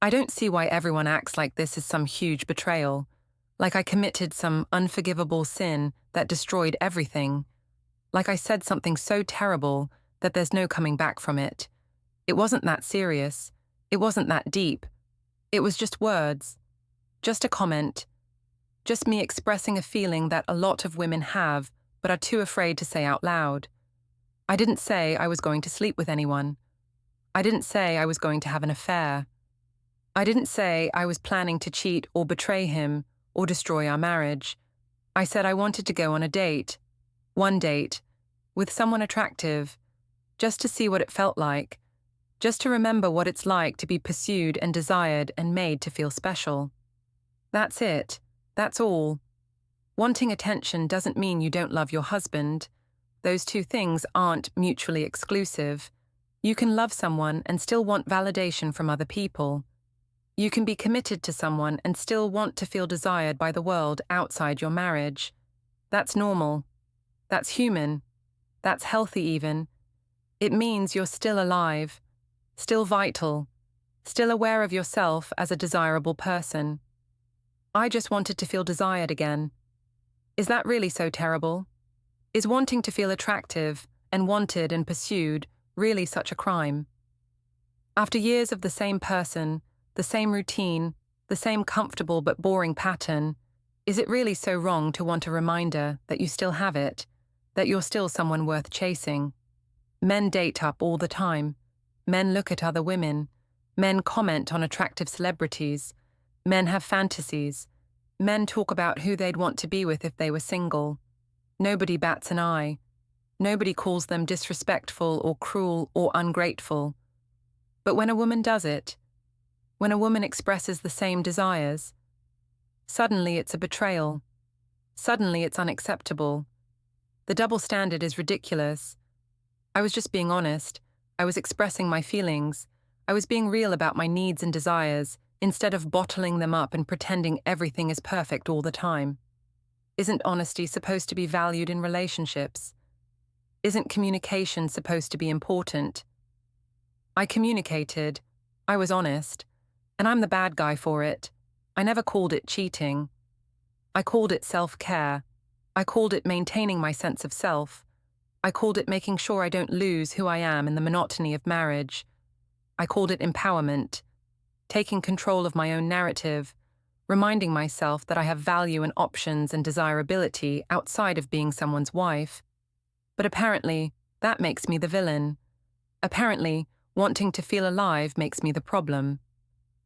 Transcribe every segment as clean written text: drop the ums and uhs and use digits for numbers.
I don't see why everyone acts like this is some huge betrayal, like I committed some unforgivable sin that destroyed everything, like I said something so terrible that there's no coming back from it. It wasn't that serious. It wasn't that deep. It was just words, just a comment, just me expressing a feeling that a lot of women have but are too afraid to say out loud. I didn't say I was going to sleep with anyone. I didn't say I was going to have an affair. I didn't say I was planning to cheat or betray him or destroy our marriage. I said I wanted to go on a date, one date, with someone attractive, just to see what it felt like, just to remember what it's like to be pursued and desired and made to feel special. That's it. That's all. Wanting attention doesn't mean you don't love your husband. Those two things aren't mutually exclusive. You can love someone and still want validation from other people. You can be committed to someone and still want to feel desired by the world outside your marriage. That's normal. That's human. That's healthy even. It means you're still alive, still vital, still aware of yourself as a desirable person. I just wanted to feel desired again. Is that really so terrible? Is wanting to feel attractive and wanted and pursued really such a crime? After years of the same person, the same routine, the same comfortable but boring pattern, is it really so wrong to want a reminder that you still have it, that you're still someone worth chasing? Men date up all the time. Men look at other women. Men comment on attractive celebrities. Men have fantasies. Men talk about who they'd want to be with if they were single. Nobody bats an eye. Nobody calls them disrespectful or cruel or ungrateful. But when a woman does it, when a woman expresses the same desires, suddenly it's a betrayal. Suddenly it's unacceptable. The double standard is ridiculous. I was just being honest. I was expressing my feelings. I was being real about my needs and desires, instead of bottling them up and pretending everything is perfect all the time. Isn't honesty supposed to be valued in relationships? Isn't communication supposed to be important? I communicated. I was honest. And I'm the bad guy for it. I never called it cheating. I called it self-care. I called it maintaining my sense of self. I called it making sure I don't lose who I am in the monotony of marriage. I called it empowerment, taking control of my own narrative, reminding myself that I have value and options and desirability outside of being someone's wife. But apparently, that makes me the villain. Apparently, wanting to feel alive makes me the problem.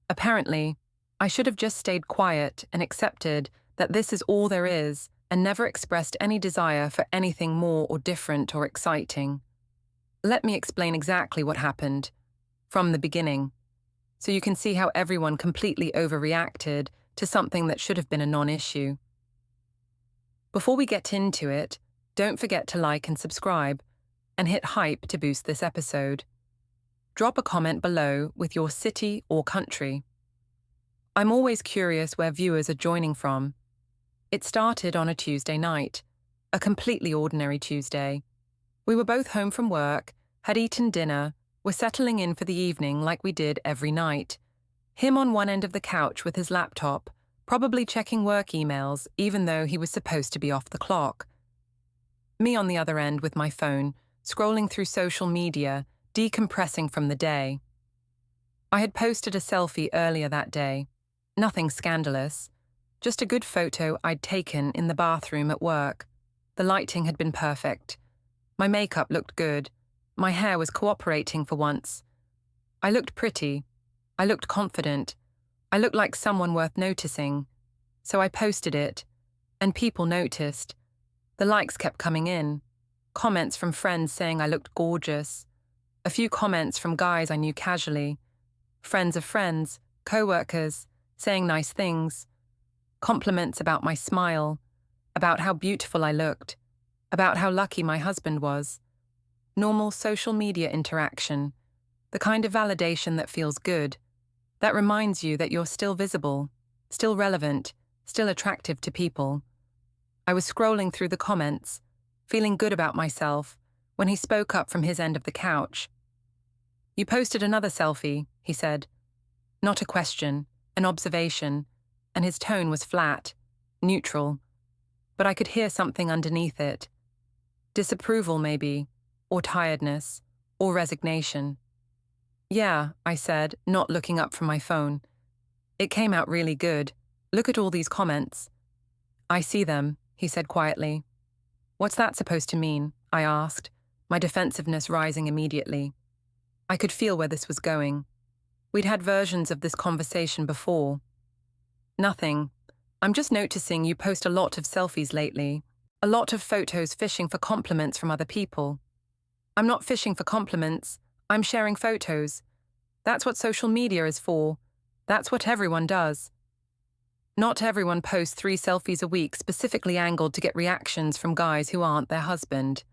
Apparently, I should have just stayed quiet and accepted that this is all there is and never expressed any desire for anything more or different or exciting. Let me explain exactly what happened, from the beginning, so you can see how everyone completely overreacted to something that should have been a non-issue. Before we get into it, don't forget to like and subscribe, and hit hype to boost this episode. Drop a comment below with your city or country. I'm always curious where viewers are joining from. It started on a Tuesday night, a completely ordinary Tuesday. We were both home from work, had eaten dinner, were settling in for the evening like we did every night. Him on one end of the couch with his laptop, probably checking work emails even though he was supposed to be off the clock. Me on the other end with my phone, scrolling through social media, decompressing from the day. I had posted a selfie earlier that day. Nothing scandalous. Just a good photo I'd taken in the bathroom at work. The lighting had been perfect. My makeup looked good. My hair was cooperating for once. I looked pretty. I looked confident. I looked like someone worth noticing. So I posted it. And people noticed. The likes kept coming in. Comments from friends saying I looked gorgeous. A few comments from guys I knew casually. Friends of friends, co-workers, saying nice things. Compliments about my smile, about how beautiful I looked, about how lucky my husband was. Normal social media interaction, the kind of validation that feels good, that reminds you that you're still visible, still relevant, still attractive to people. I was scrolling through the comments, feeling good about myself, when he spoke up from his end of the couch. "You posted another selfie," he said. Not a question, an observation, and his tone was flat, neutral, but I could hear something underneath it. Disapproval, maybe, or tiredness, or resignation. Yeah, I said, not looking up from my phone. It came out really good. Look at all these comments. I see them, he said quietly. What's that supposed to mean? I asked, my defensiveness rising immediately. I could feel where this was going. We'd had versions of this conversation before. Nothing. I'm just noticing you post a lot of selfies lately. A lot of photos fishing for compliments from other people. I'm not fishing for compliments. I'm sharing photos. That's what social media is for. That's what everyone does. Not everyone posts 3 selfies a week specifically angled to get reactions from guys who aren't their husband.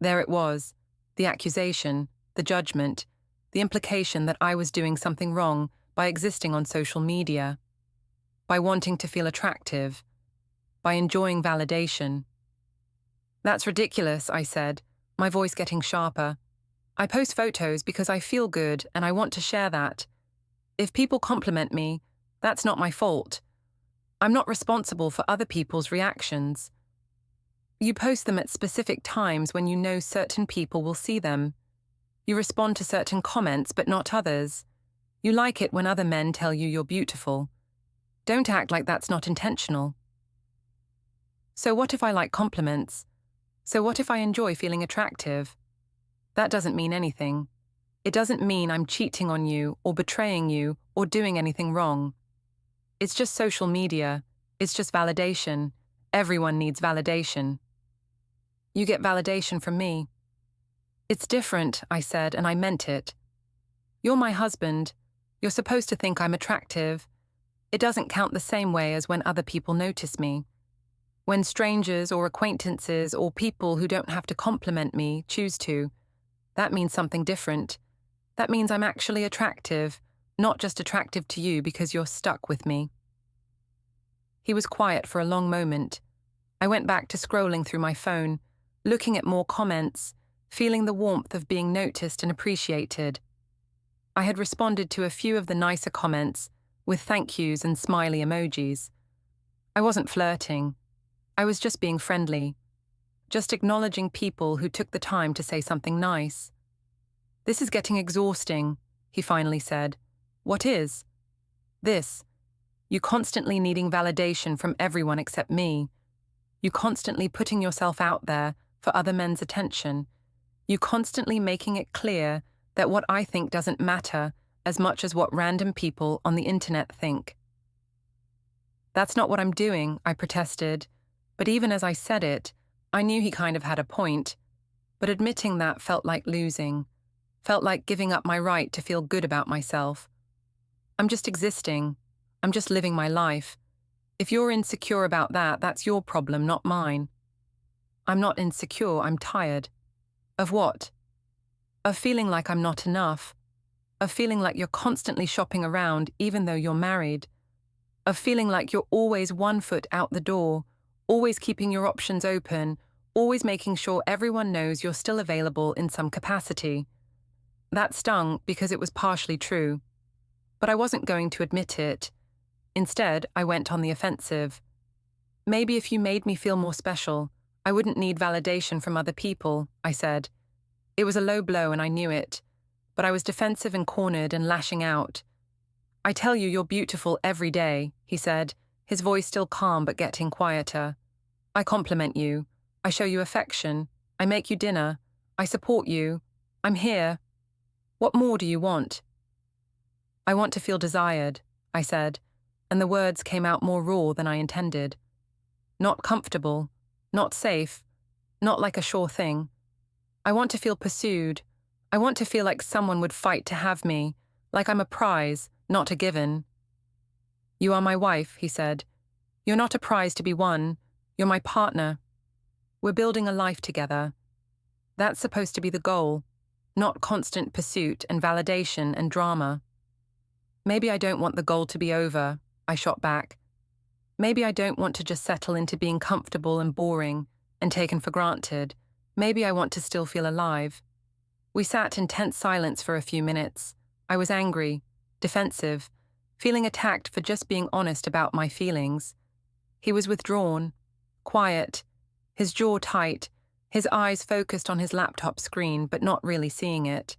There it was, the accusation, the judgment, the implication that I was doing something wrong by existing on social media, by wanting to feel attractive, by enjoying validation. That's ridiculous, I said, my voice getting sharper. I post photos because I feel good and I want to share that. If people compliment me, that's not my fault. I'm not responsible for other people's reactions. You post them at specific times when you know certain people will see them. You respond to certain comments but not others. You like it when other men tell you you're beautiful. Don't act like that's not intentional. So what if I like compliments? So what if I enjoy feeling attractive? That doesn't mean anything. It doesn't mean I'm cheating on you or betraying you or doing anything wrong. It's just social media. It's just validation. Everyone needs validation. You get validation from me. It's different, I said, and I meant it. You're my husband. You're supposed to think I'm attractive. It doesn't count the same way as when other people notice me. When strangers or acquaintances or people who don't have to compliment me choose to, that means something different. That means I'm actually attractive, not just attractive to you because you're stuck with me. He was quiet for a long moment. I went back to scrolling through my phone, looking at more comments, feeling the warmth of being noticed and appreciated. I had responded to a few of the nicer comments with thank yous and smiley emojis. I wasn't flirting. I was just being friendly, just acknowledging people who took the time to say something nice. This is getting exhausting, he finally said. What is? This. You constantly needing validation from everyone except me. You constantly putting yourself out there for other men's attention. You constantly making it clear that what I think doesn't matter as much as what random people on the internet think. That's not what I'm doing, I protested. But even as I said it, I knew he kind of had a point. But admitting that felt like losing, felt like giving up my right to feel good about myself. I'm just existing. I'm just living my life. If you're insecure about that, that's your problem, not mine. I'm not insecure, I'm tired. Of what? Of feeling like I'm not enough. Of feeling like you're constantly shopping around even though you're married. Of feeling like you're always 1 foot out the door, always keeping your options open, always making sure everyone knows you're still available in some capacity. That stung because it was partially true. But I wasn't going to admit it. Instead, I went on the offensive. Maybe if you made me feel more special, I wouldn't need validation from other people, I said. It was a low blow and I knew it, but I was defensive and cornered and lashing out. I tell you you're beautiful every day, he said, his voice still calm but getting quieter. I compliment you. I show you affection. I make you dinner. I support you. I'm here. What more do you want? I want to feel desired, I said, and the words came out more raw than I intended. Not comfortable, not safe, not like a sure thing. I want to feel pursued. I want to feel like someone would fight to have me, like I'm a prize, not a given. You are my wife, he said. You're not a prize to be won. You're my partner. We're building a life together. That's supposed to be the goal, not constant pursuit and validation and drama. Maybe I don't want the goal to be over, I shot back. Maybe I don't want to just settle into being comfortable and boring and taken for granted. Maybe I want to still feel alive. We sat in tense silence for a few minutes. I was angry. defensive, feeling attacked for just being honest about my feelings. He was withdrawn, quiet, his jaw tight, his eyes focused on his laptop screen but not really seeing it.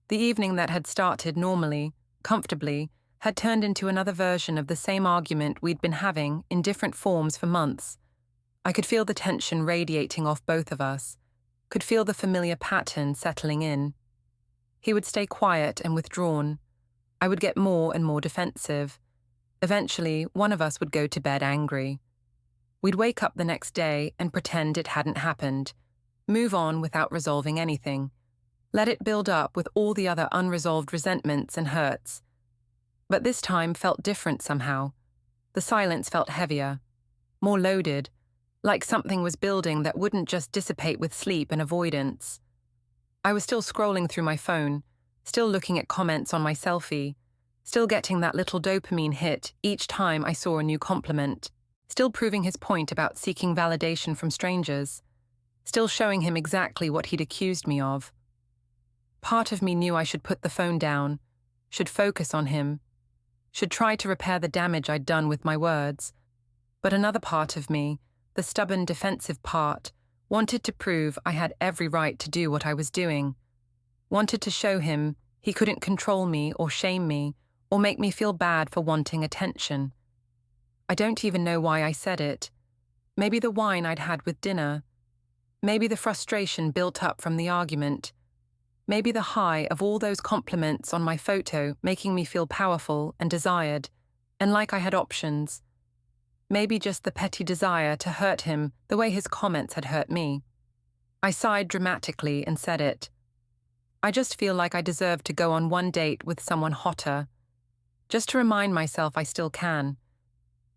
The evening that had started normally, comfortably, had turned into another version of the same argument we'd been having in different forms for months. I could feel the tension radiating off both of us, could feel the familiar pattern settling in. He would stay quiet and withdrawn. I would get more and more defensive. Eventually, one of us would go to bed angry. We'd wake up the next day and pretend it hadn't happened, move on without resolving anything, let it build up with all the other unresolved resentments and hurts. But this time felt different somehow. The silence felt heavier, more loaded, like something was building that wouldn't just dissipate with sleep and avoidance. I was still scrolling through my phone, still looking at comments on my selfie, still getting that little dopamine hit each time I saw a new compliment, still proving his point about seeking validation from strangers, still showing him exactly what he'd accused me of. Part of me knew I should put the phone down, should focus on him, should try to repair the damage I'd done with my words. But another part of me, the stubborn defensive part, wanted to prove I had every right to do what I was doing, wanted to show him he couldn't control me or shame me or make me feel bad for wanting attention. I don't even know why I said it. Maybe the wine I'd had with dinner. Maybe the frustration built up from the argument. Maybe the high of all those compliments on my photo making me feel powerful and desired, and like I had options. Maybe just the petty desire to hurt him the way his comments had hurt me. I sighed dramatically and said it. I just feel like I deserve to go on one date with someone hotter, just to remind myself I still can.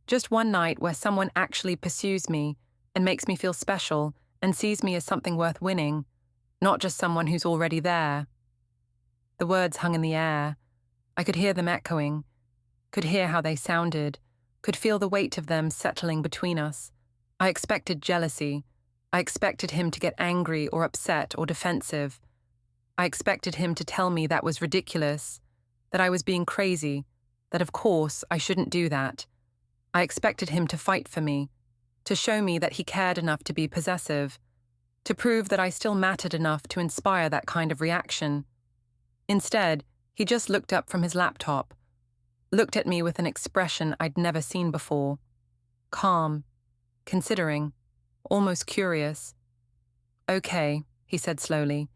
Just one night where someone actually pursues me and makes me feel special and sees me as something worth winning, not just someone who's already there. The words hung in the air. I could hear them echoing, could hear how they sounded, could feel the weight of them settling between us. I expected jealousy. I expected him to get angry or upset or defensive. I expected him to tell me that was ridiculous, that I was being crazy, that of course I shouldn't do that. I expected him to fight for me, to show me that he cared enough to be possessive, to prove that I still mattered enough to inspire that kind of reaction. Instead, he just looked up from his laptop, looked at me with an expression I'd never seen before. Calm, considering, almost curious. Okay, he said slowly.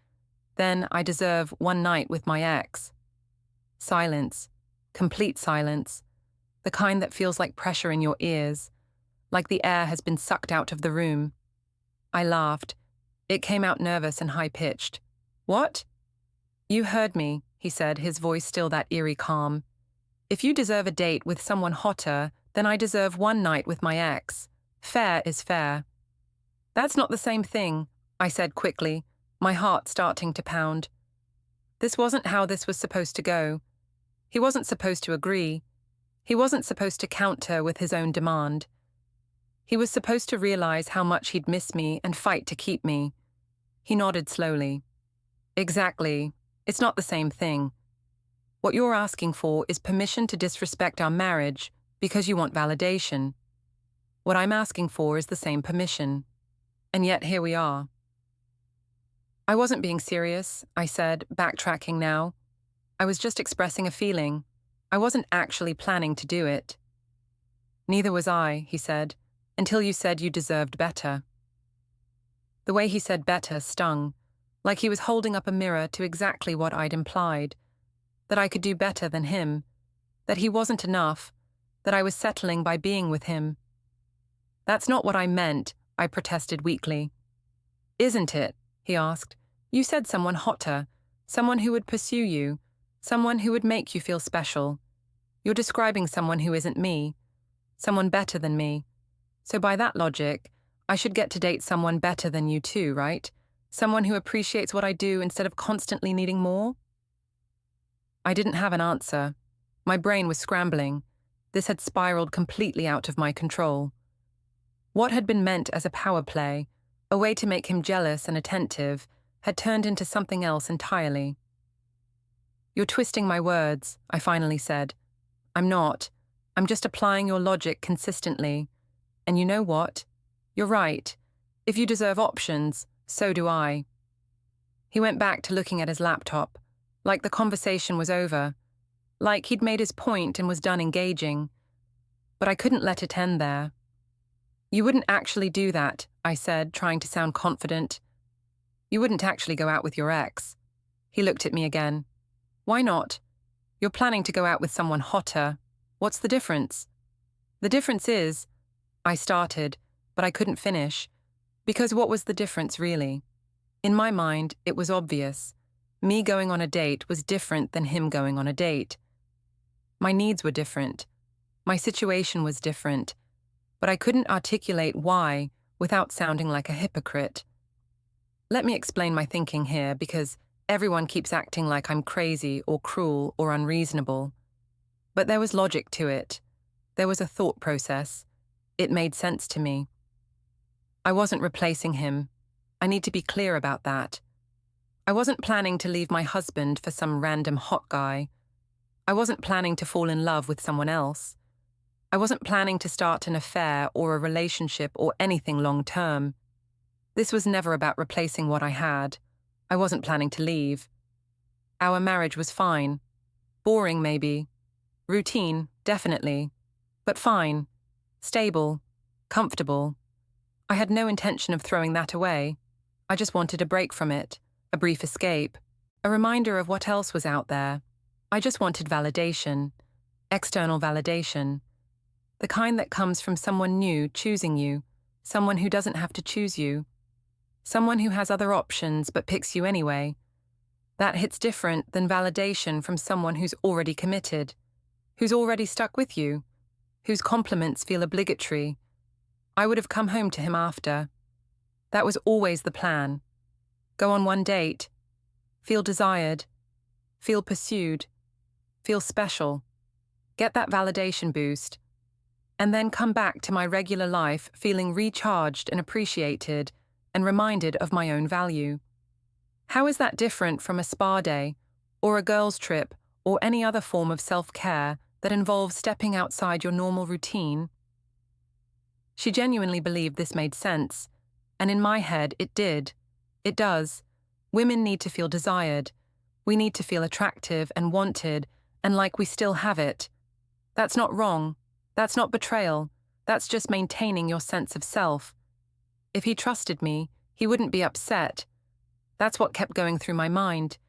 Then I deserve one night with my ex. Silence, complete silence, the kind that feels like pressure in your ears, like the air has been sucked out of the room. I laughed. It came out nervous and high-pitched. What? You heard me, he said, his voice still that eerie calm. If you deserve a date with someone hotter, then I deserve one night with my ex. Fair is fair. That's not the same thing, I said quickly, my heart starting to pound. This wasn't how this was supposed to go. He wasn't supposed to agree. He wasn't supposed to counter with his own demand. He was supposed to realize how much he'd miss me and fight to keep me. He nodded slowly. Exactly. It's not the same thing. What you're asking for is permission to disrespect our marriage because you want validation. What I'm asking for is the same permission. And yet here we are. I wasn't being serious, I said, backtracking now. I was just expressing a feeling. I wasn't actually planning to do it. Neither was I, he said, until you said you deserved better. The way he said better stung, like he was holding up a mirror to exactly what I'd implied, that I could do better than him, that he wasn't enough, that I was settling by being with him. That's not what I meant, I protested weakly. Isn't it? He asked. You said someone hotter, someone who would pursue you, someone who would make you feel special. You're describing someone who isn't me, someone better than me. So by that logic, I should get to date someone better than you too, right? Someone who appreciates what I do instead of constantly needing more? I didn't have an answer. My brain was scrambling. This had spiraled completely out of my control. What had been meant as a power play, a way to make him jealous and attentive, had turned into something else entirely. You're twisting my words, I finally said. I'm not. I'm just applying your logic consistently. And you know what? You're right. If you deserve options, so do I. He went back to looking at his laptop, like the conversation was over, like he'd made his point and was done engaging. But I couldn't let it end there. You wouldn't actually do that, I said, trying to sound confident. You wouldn't actually go out with your ex. He looked at me again. Why not? You're planning to go out with someone hotter. What's the difference? The difference is, I started, but I couldn't finish. Because what was the difference, really? In my mind, it was obvious. Me going on a date was different than him going on a date. My needs were different. My situation was different. But I couldn't articulate why without sounding like a hypocrite. Let me explain my thinking here, because everyone keeps acting like I'm crazy or cruel or unreasonable. But there was logic to it. There was a thought process. It made sense to me. I wasn't replacing him. I need to be clear about that. I wasn't planning to leave my husband for some random hot guy. I wasn't planning to fall in love with someone else. I wasn't planning to start an affair or a relationship or anything long-term. This was never about replacing what I had. I wasn't planning to leave. Our marriage was fine. Boring, maybe. Routine, definitely. But fine. Stable. Comfortable. I had no intention of throwing that away. I just wanted a break from it, a brief escape, a reminder of what else was out there. I just wanted validation. External validation. The kind that comes from someone new choosing you, someone who doesn't have to choose you, someone who has other options but picks you anyway. That hits different than validation from someone who's already committed, who's already stuck with you, whose compliments feel obligatory. I would have come home to him after. That was always the plan. Go on one date, feel desired, feel pursued, feel special, get that validation boost, and then come back to my regular life feeling recharged and appreciated and reminded of my own value. How is that different from a spa day, or a girls' trip, or any other form of self-care that involves stepping outside your normal routine? She genuinely believed this made sense, and in my head it did. It does. Women need to feel desired. We need to feel attractive and wanted, and like we still have it. That's not wrong. That's not betrayal. That's just maintaining your sense of self. If he trusted me, he wouldn't be upset. That's what kept going through my mind.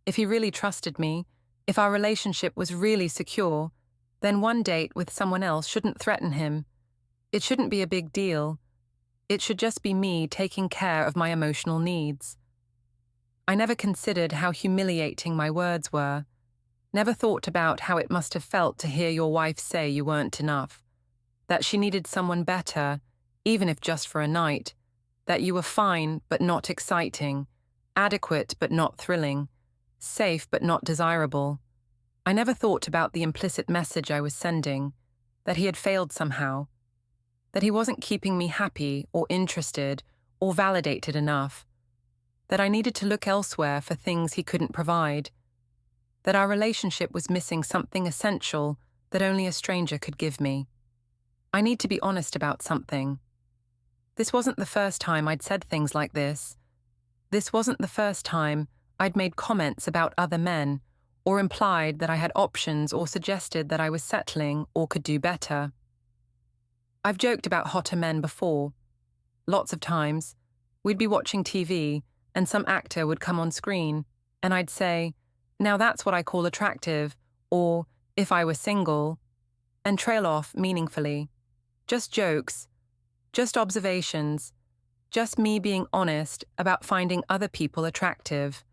If he really trusted me, if our relationship was really secure, then one date with someone else shouldn't threaten him. It shouldn't be a big deal. It should just be me taking care of my emotional needs. I never considered how humiliating my words were. Never thought about how it must have felt to hear your wife say you weren't enough, that she needed someone better, even if just for a night, that you were fine but not exciting, adequate but not thrilling, safe but not desirable. I never thought about the implicit message I was sending, that he had failed somehow, that he wasn't keeping me happy or interested or validated enough, that I needed to look elsewhere for things he couldn't provide, that our relationship was missing something essential that only a stranger could give me. I need to be honest about something. This wasn't the first time I'd said things like this. This wasn't the first time I'd made comments about other men, or implied that I had options or suggested that I was settling or could do better. I've joked about hotter men before. Lots of times. We'd be watching TV, and some actor would come on screen, and I'd say, "Now that's what I call attractive," or "if I were single," and trail off meaningfully. Just jokes, just observations, just me being honest about finding other people attractive.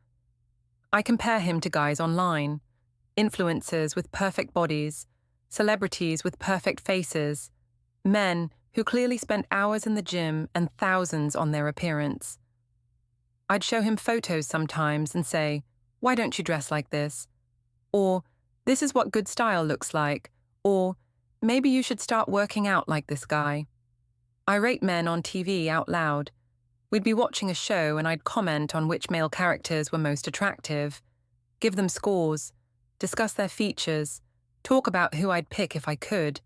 I compare him to guys online, influencers with perfect bodies, celebrities with perfect faces, men who clearly spent hours in the gym and thousands on their appearance. I'd show him photos sometimes and say, "Why don't you dress like this?" Or, "This is what good style looks like," or, "Maybe you should start working out like this guy." I rate men on TV out loud. We'd be watching a show and I'd comment on which male characters were most attractive, give them scores, discuss their features, talk about who I'd pick if I could.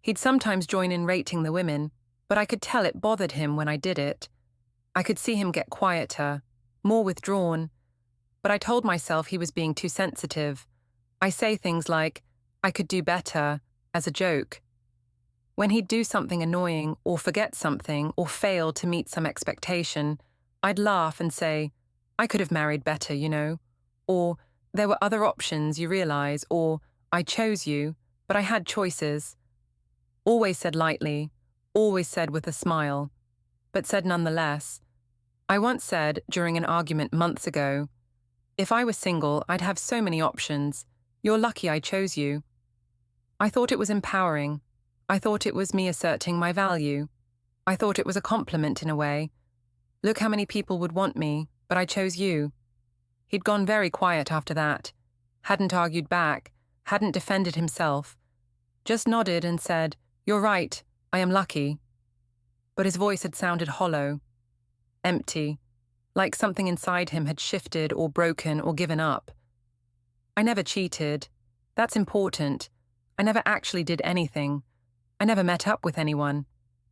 He'd sometimes join in rating the women, but I could tell it bothered him when I did it. I could see him get quieter, more withdrawn, but I told myself he was being too sensitive. I say things like, I could do better, as a joke. When he'd do something annoying, or forget something, or fail to meet some expectation, I'd laugh and say, I could have married better, you know, or there were other options, you realize, or I chose you, but I had choices. Always said lightly, always said with a smile, but said nonetheless. I once said, during an argument months ago, if I were single, I'd have so many options. You're lucky I chose you. I thought it was empowering. I thought it was me asserting my value. I thought it was a compliment in a way. Look how many people would want me, but I chose you. He'd gone very quiet after that, hadn't argued back, hadn't defended himself, just nodded and said, You're right, I am lucky. But his voice had sounded hollow, empty, like something inside him had shifted or broken or given up. I never cheated. That's important. I never actually did anything. I never met up with anyone,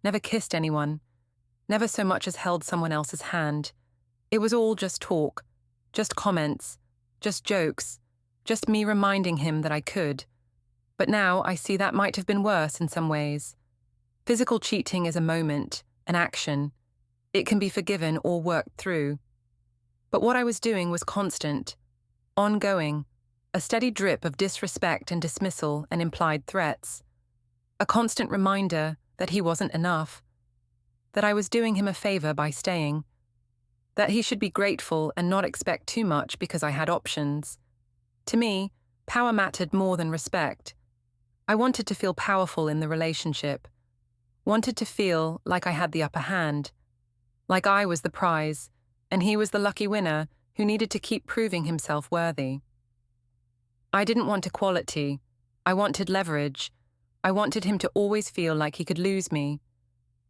never kissed anyone, never so much as held someone else's hand. It was all just talk, just comments, just jokes, just me reminding him that I could. But now I see that might have been worse in some ways. Physical cheating is a moment, an action. It can be forgiven or worked through. But what I was doing was constant, ongoing, a steady drip of disrespect and dismissal and implied threats. A constant reminder that he wasn't enough, that I was doing him a favor by staying, that he should be grateful and not expect too much because I had options. To me, power mattered more than respect. I wanted to feel powerful in the relationship, wanted to feel like I had the upper hand, like I was the prize, and he was the lucky winner who needed to keep proving himself worthy. I didn't want equality. I wanted leverage. I wanted him to always feel like he could lose me,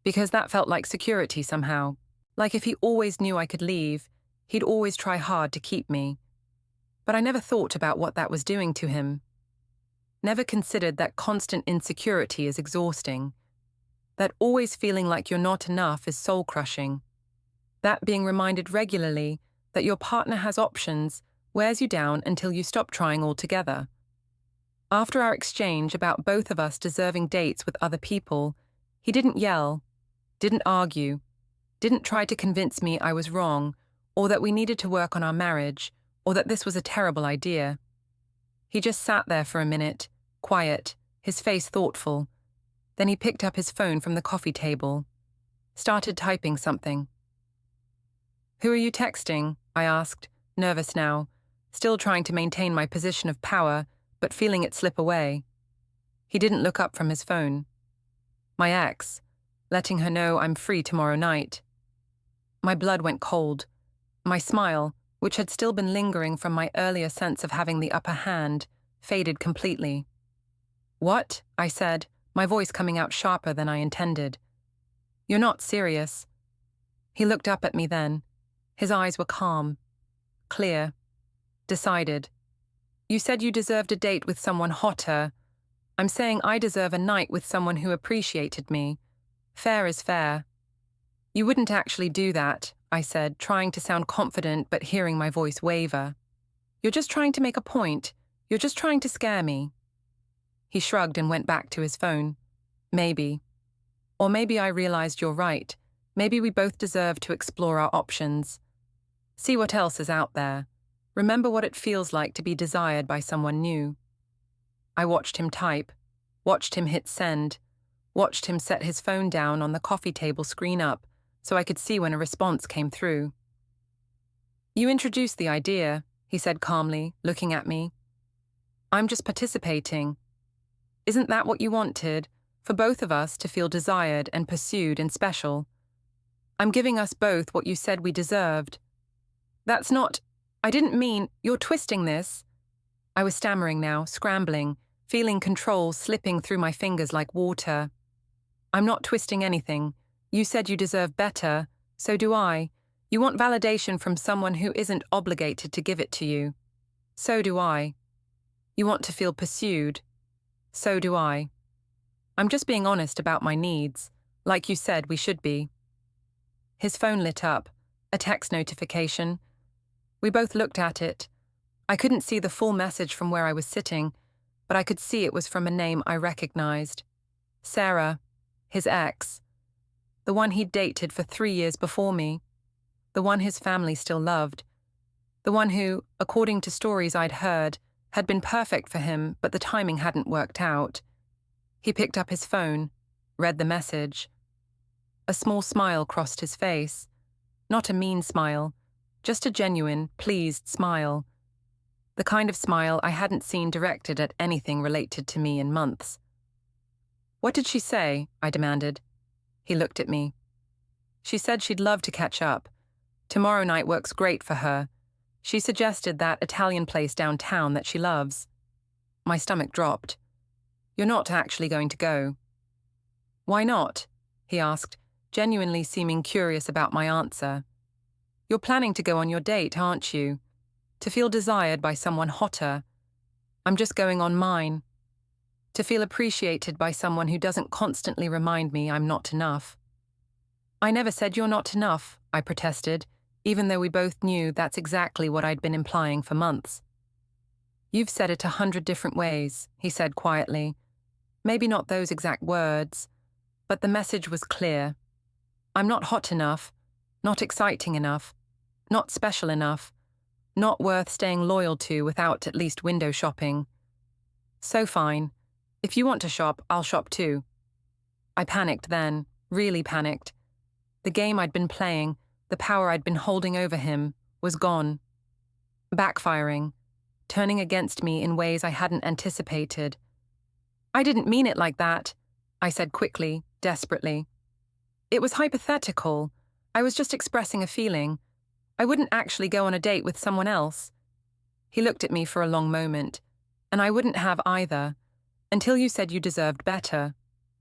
because that felt like security somehow. Like if he always knew I could leave, he'd always try hard to keep me. But I never thought about what that was doing to him. Never considered that constant insecurity is exhausting. That always feeling like you're not enough is soul-crushing. That being reminded regularly that your partner has options wears you down until you stop trying altogether. After our exchange about both of us deserving dates with other people, he didn't yell, didn't argue, didn't try to convince me I was wrong, or that we needed to work on our marriage, or that this was a terrible idea. He just sat there for a minute, quiet, his face thoughtful. Then he picked up his phone from the coffee table, started typing something. Who are you texting? I asked, nervous now, still trying to maintain my position of power, but feeling it slip away. He didn't look up from his phone. My ex, letting her know I'm free tomorrow night. My blood went cold. My smile, which had still been lingering from my earlier sense of having the upper hand, faded completely. What? I said, my voice coming out sharper than I intended. You're not serious. He looked up at me then. His eyes were calm, clear, decided. You said you deserved a date with someone hotter. I'm saying I deserve a night with someone who appreciated me. Fair is fair. You wouldn't actually do that, I said, trying to sound confident but hearing my voice waver. You're just trying to make a point. You're just trying to scare me. He shrugged and went back to his phone. Maybe. Or maybe I realized you're right. Maybe we both deserve to explore our options. See what else is out there. Remember what it feels like to be desired by someone new. I watched him type, watched him hit send, watched him set his phone down on the coffee table screen up so I could see when a response came through. You introduced the idea, he said calmly, looking at me. I'm just participating. Isn't that what you wanted? For both of us to feel desired and pursued and special. I'm giving us both what you said we deserved. That's not... I didn't mean... You're twisting this. I was stammering now, scrambling, feeling control slipping through my fingers like water. I'm not twisting anything. You said you deserve better. So do I. You want validation from someone who isn't obligated to give it to you. So do I. You want to feel pursued. So do I. I'm just being honest about my needs, like you said we should be. His phone lit up, a text notification. We both looked at it. I couldn't see the full message from where I was sitting, but I could see it was from a name I recognized. Sarah, his ex. The one he'd dated for 3 years before me. The one his family still loved. The one who, according to stories I'd heard, had been perfect for him, but the timing hadn't worked out. He picked up his phone, read the message. A small smile crossed his face. Not a mean smile, just a genuine, pleased smile. The kind of smile I hadn't seen directed at anything related to me in months. "What did she say?" I demanded. He looked at me. "She said she'd love to catch up. Tomorrow night works great for her. She suggested that Italian place downtown that she loves." My stomach dropped. "You're not actually going to go." "Why not?" he asked, genuinely seeming curious about my answer. "You're planning to go on your date, aren't you? To feel desired by someone hotter. I'm just going on mine. To feel appreciated by someone who doesn't constantly remind me I'm not enough." "I never said you're not enough," I protested, even though we both knew that's exactly what I'd been implying for months. "You've said it 100 different ways," he said quietly. Maybe not those exact words, but the message was clear. I'm not hot enough, not exciting enough, not special enough, not worth staying loyal to without at least window shopping. So fine. If you want to shop, I'll shop too. I panicked then, really panicked. The game I'd been playing, the power I'd been holding over him, was gone. Backfiring, turning against me in ways I hadn't anticipated. "I didn't mean it like that," I said quickly, desperately. "It was hypothetical. I was just expressing a feeling. I wouldn't actually go on a date with someone else." He looked at me for a long moment, and I wouldn't have either, until you said you deserved better,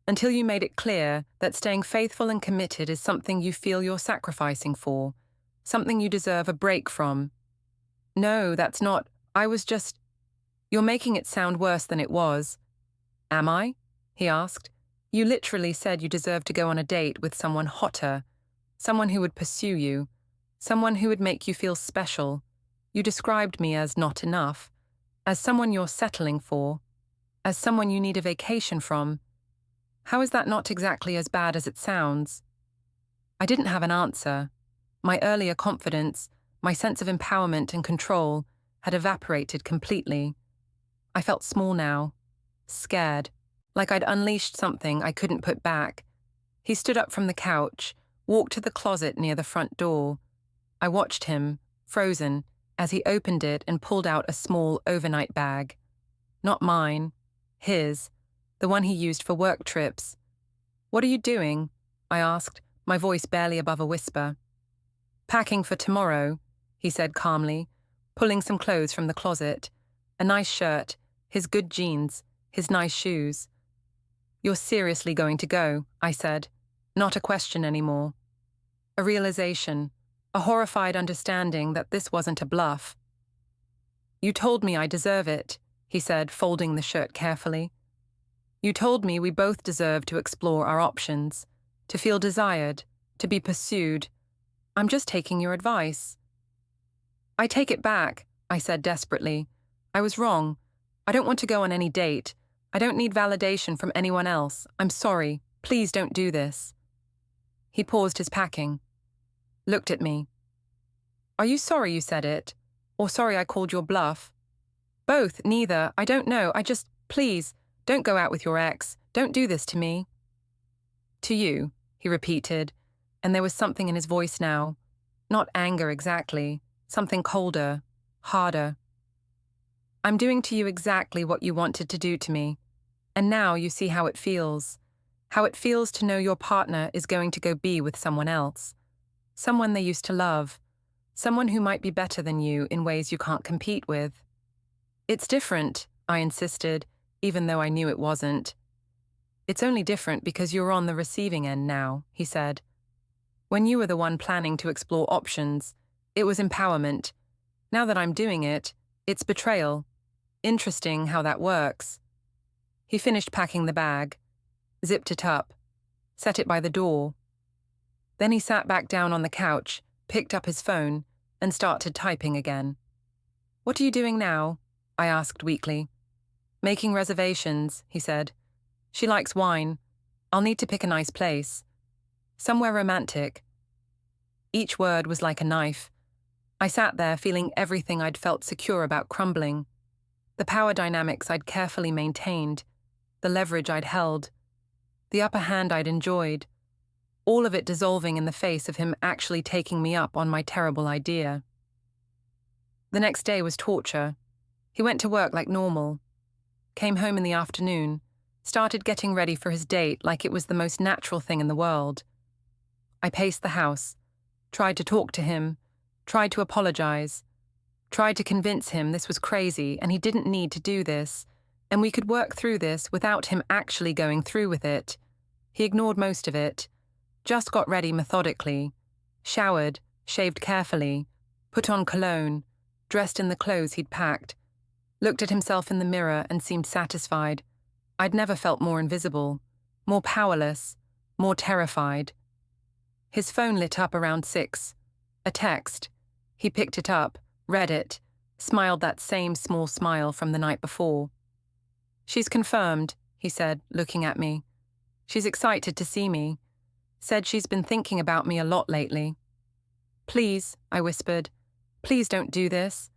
until you made it clear that staying faithful and committed is something you feel you're sacrificing for, something you deserve a break from. "No, that's not, I was just—" "You're making it sound worse than it was." "Am I?" he asked. "You literally said you deserved to go on a date with someone hotter, someone who would pursue you, someone who would make you feel special. You described me as not enough, as someone you're settling for, as someone you need a vacation from. How is that not exactly as bad as it sounds?" I didn't have an answer. My earlier confidence, my sense of empowerment and control, had evaporated completely. I felt small now, scared, like I'd unleashed something I couldn't put back. He stood up from the couch, walked to the closet near the front door. I watched him, frozen, as he opened it and pulled out a small overnight bag. Not mine, his, the one he used for work trips. "What are you doing?" I asked, my voice barely above a whisper. "Packing for tomorrow," he said calmly, pulling some clothes from the closet. A nice shirt, his good jeans, his nice shoes. "You're seriously going to go," I said. Not a question anymore. A realization, a horrified understanding that this wasn't a bluff. "You told me I deserve it," he said, folding the shirt carefully. "You told me we both deserve to explore our options, to feel desired, to be pursued. I'm just taking your advice." "I take it back," I said desperately. "I was wrong. I don't want to go on any date. I don't need validation from anyone else. I'm sorry. Please don't do this." He paused his packing, looked at me. "Are you sorry you said it? Or sorry I called your bluff?" "Both, neither. I don't know. Please, don't go out with your ex. Don't do this to me." "To you," he repeated, and there was something in his voice now. Not anger exactly, something colder, harder. "I'm doing to you exactly what you wanted to do to me. And now you see how it feels. How it feels to know your partner is going to go be with someone else. Someone they used to love. Someone who might be better than you in ways you can't compete with." "It's different," I insisted, even though I knew it wasn't. "It's only different because you're on the receiving end now," he said. "When you were the one planning to explore options, it was empowerment. Now that I'm doing it, it's betrayal. Interesting how that works. He finished packing the bag, zipped it up, set it by the door. Then he sat back down on the couch, picked up his phone, and started typing again. "What are you doing now?" I asked weakly. "Making reservations," he said. "She likes wine. I'll need to pick a nice place. Somewhere romantic." Each word was like a knife. I sat there feeling everything I'd felt secure about crumbling. The power dynamics I'd carefully maintained, the leverage I'd held, the upper hand I'd enjoyed, all of it dissolving in the face of him actually taking me up on my terrible idea. The next day was torture. He went to work like normal, came home in the afternoon, started getting ready for his date like it was the most natural thing in the world. I paced the house, tried to talk to him, tried to apologize, tried to convince him this was crazy and he didn't need to do this, and we could work through this without him actually going through with it. He ignored most of it, just got ready methodically, showered, shaved carefully, put on cologne, dressed in the clothes he'd packed, looked at himself in the mirror and seemed satisfied. I'd never felt more invisible, more powerless, more terrified. His phone lit up around 6. A text. He picked it up, read it, smiled that same small smile from the night before. "She's confirmed," he said, looking at me. "She's excited to see me. Said she's been thinking about me a lot lately." "Please," I whispered, "please don't do this."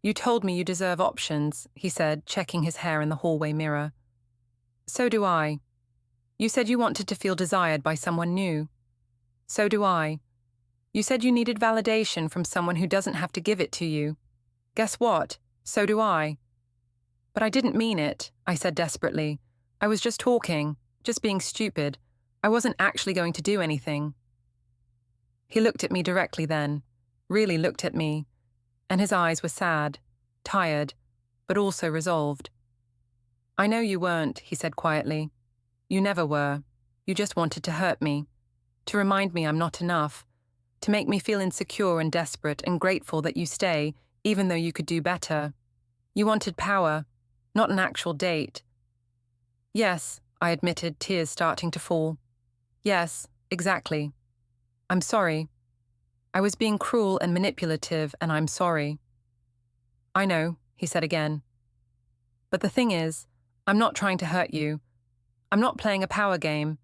"You told me you deserve options," he said, checking his hair in the hallway mirror. "So do I. You said you wanted to feel desired by someone new. So do I. You said you needed validation from someone who doesn't have to give it to you. Guess what? So do I." "But I didn't mean it," I said desperately. "I was just talking, just being stupid. I wasn't actually going to do anything." He looked at me directly then, really looked at me, and his eyes were sad, tired, but also resolved. "I know you weren't," he said quietly. "You never were. You just wanted to hurt me, to remind me I'm not enough, to make me feel insecure and desperate and grateful that you stay, even though you could do better. You wanted power, not an actual date." "Yes," I admitted, tears starting to fall. "Yes, exactly. I'm sorry. I was being cruel and manipulative, and I'm sorry." "I know," he said again. "But the thing is, I'm not trying to hurt you. I'm not playing a power game.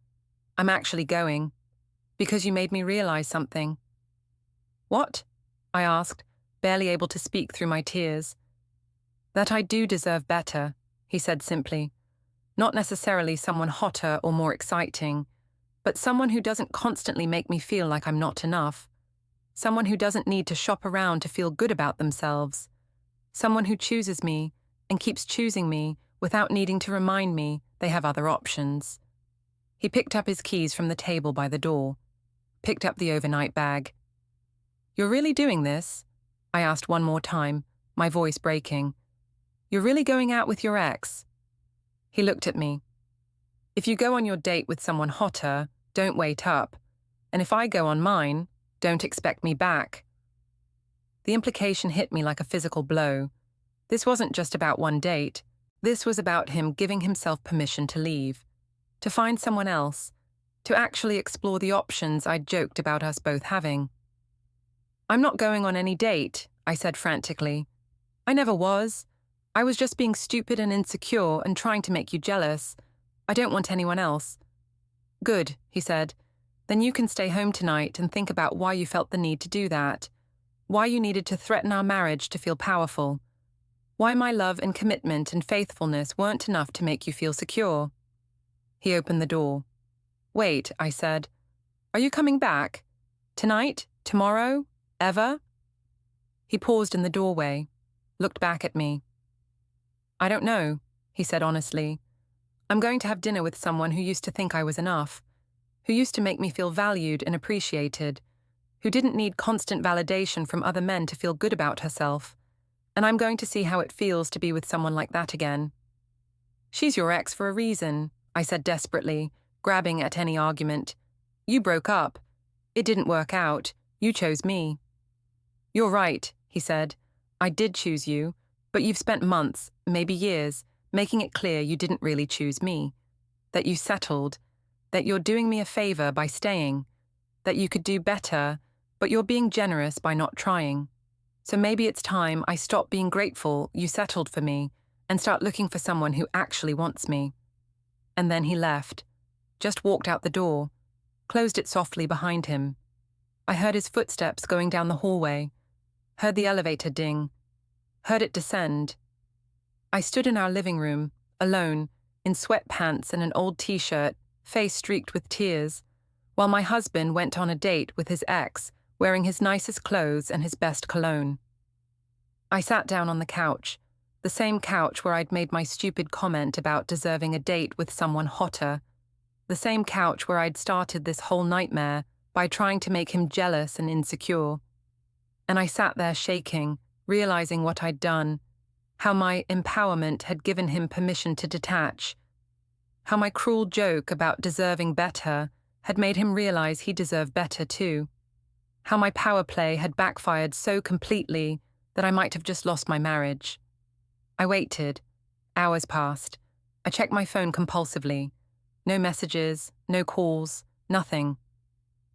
I'm actually going. Because you made me realize something." "What?" I asked, barely able to speak through my tears. "That I do deserve better," he said simply. "Not necessarily someone hotter or more exciting, but someone who doesn't constantly make me feel like I'm not enough. Someone who doesn't need to shop around to feel good about themselves. Someone who chooses me and keeps choosing me without needing to remind me they have other options." He picked up his keys from the table by the door, picked up the overnight bag. "You're really doing this?" I asked one more time, my voice breaking. "You're really going out with your ex?" He looked at me. "If you go on your date with someone hotter, don't wait up. And if I go on mine, don't expect me back." The implication hit me like a physical blow. This wasn't just about one date. This was about him giving himself permission to leave, to find someone else, to actually explore the options I'd joked about us both having. "I'm not going on any date," I said frantically. "I never was. I was just being stupid and insecure and trying to make you jealous. I don't want anyone else." "Good," he said. "Then you can stay home tonight and think about why you felt the need to do that. Why you needed to threaten our marriage to feel powerful. Why my love and commitment and faithfulness weren't enough to make you feel secure." He opened the door. "Wait," I said. "Are you coming back? Tonight? Tomorrow? Ever?" He paused in the doorway, looked back at me. "I don't know," he said honestly. "I'm going to have dinner with someone who used to think I was enough, who used to make me feel valued and appreciated, who didn't need constant validation from other men to feel good about herself, and I'm going to see how it feels to be with someone like that again." "She's your ex for a reason," I said desperately, grabbing at any argument. "You broke up. It didn't work out. You chose me." "You're right," he said. "I did choose you, But you've spent months, maybe years, making it clear you didn't really choose me, that you settled, that you're doing me a favor by staying, that you could do better, but you're being generous by not trying. So maybe it's time I stop being grateful you settled for me and start looking for someone who actually wants me. And then he left, just walked out the door, closed it softly behind him. I heard his footsteps going down the hallway, heard the elevator ding, heard it descend. I stood in our living room, alone, in sweatpants and an old t-shirt, face streaked with tears, while my husband went on a date with his ex, wearing his nicest clothes and his best cologne. I sat down on the couch, the same couch where I'd made my stupid comment about deserving a date with someone hotter, the same couch where I'd started this whole nightmare by trying to make him jealous and insecure. And I sat there shaking, realizing what I'd done, how my empowerment had given him permission to detach, how my cruel joke about deserving better had made him realize he deserved better too, how my power play had backfired so completely that I might have just lost my marriage. I waited. Hours passed. I checked my phone compulsively. No messages, no calls, nothing.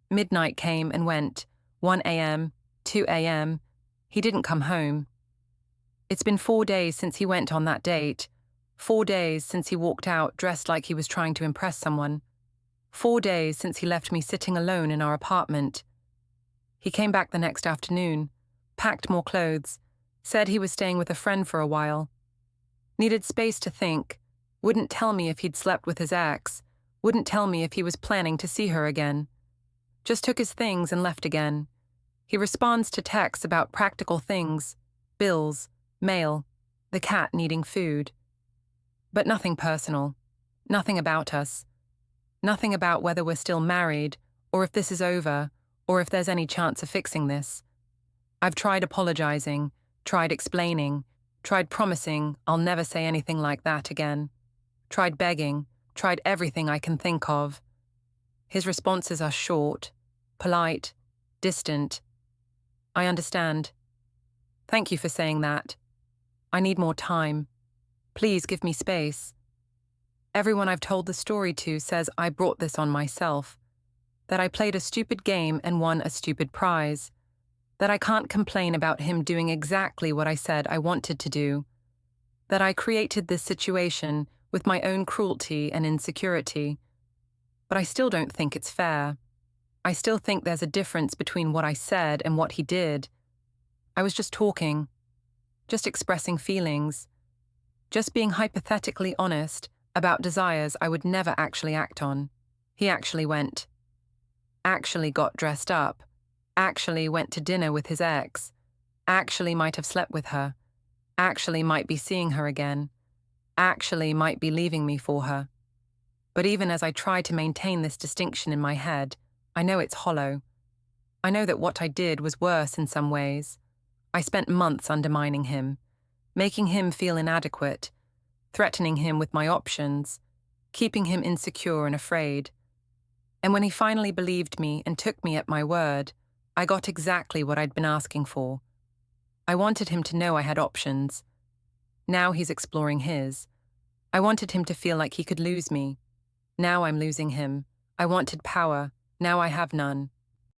Midnight came and went. 1 a.m., 2 a.m. He didn't come home. It's been 4 days since he went on that date. 4 days since he walked out dressed like he was trying to impress someone. 4 days since he left me sitting alone in our apartment. He came back the next afternoon, packed more clothes, said he was staying with a friend for a while. Needed space to think, wouldn't tell me if he'd slept with his ex, wouldn't tell me if he was planning to see her again. Just took his things and left again. He responds to texts about practical things, bills, mail, the cat needing food. But nothing personal, nothing about us, nothing about whether we're still married, or if this is over, or if there's any chance of fixing this. I've tried apologizing, tried explaining, tried promising I'll never say anything like that again, tried begging, tried everything I can think of. His responses are short, polite, distant. I understand. Thank you for saying that. I need more time. Please give me space. Everyone I've told the story to says I brought this on myself, that I played a stupid game and won a stupid prize, that I can't complain about him doing exactly what I said I wanted to do, that I created this situation with my own cruelty and insecurity. But I still don't think it's fair. I still think there's a difference between what I said and what he did. I was just talking, just expressing feelings, just being hypothetically honest about desires I would never actually act on. He actually went. Actually got dressed up, actually went to dinner with his ex, actually might have slept with her, actually might be seeing her again, actually might be leaving me for her. But even as I try to maintain this distinction in my head, I know it's hollow. I know that what I did was worse in some ways. I spent months undermining him, making him feel inadequate, threatening him with my options, keeping him insecure and afraid. And when he finally believed me and took me at my word, I got exactly what I'd been asking for. I wanted him to know I had options. Now he's exploring his. I wanted him to feel like he could lose me. Now I'm losing him. I wanted power. Now I have none.